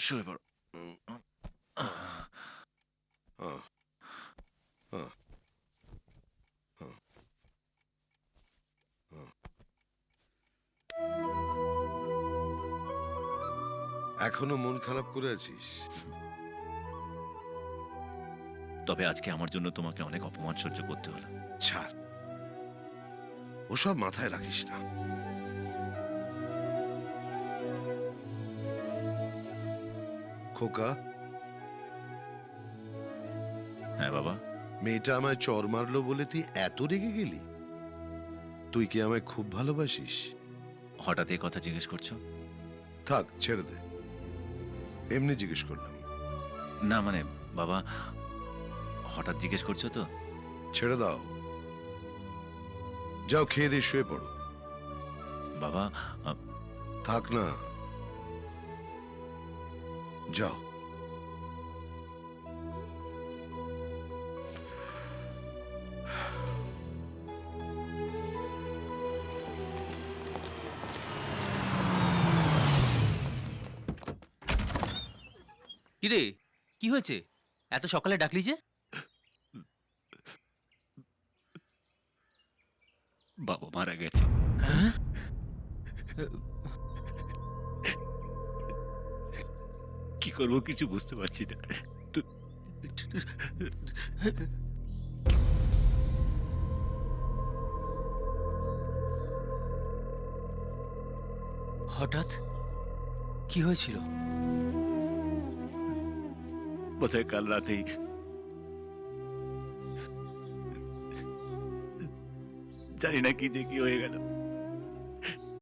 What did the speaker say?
শুয়ে পড়ো। এখনো মন খারাপ করে আছিস? তবে আজকে আমার জন্য তোমাকে অনেক অপমান সহ্য করতে হলো। ছাড়, ওসব মাথায় রাখিস না। খোকা, হ্যাঁ বাবা। মেয়েটা আমায় চর মারলো বলে তুই এত রেগে গেলি? তুই কি আমায় খুব ভালোবাসিস? হঠাৎ এই কথা জিজ্ঞেস করছো? থাক, ছেড়ে দে, এমনি জিজ্ঞেস করলাম। না মানে বাবা, হঠাৎ জিজ্ঞেস করছো তো। ছেড়ে দাও, যাও খেয়ে দিয়ে শুয়ে পড়ো। বাবা থাক না, যাও। কিরে, কি হয়েছে? এত সকালে ডাকলি যে? বাবা মারা গেছে। হ্যাঁ? কি করবো কিছু বুঝতে পারছি না। হঠাৎ কি হয়েছিল? বোধহয় কাল রাতেই জানি না কি যে কি হয়ে গেল।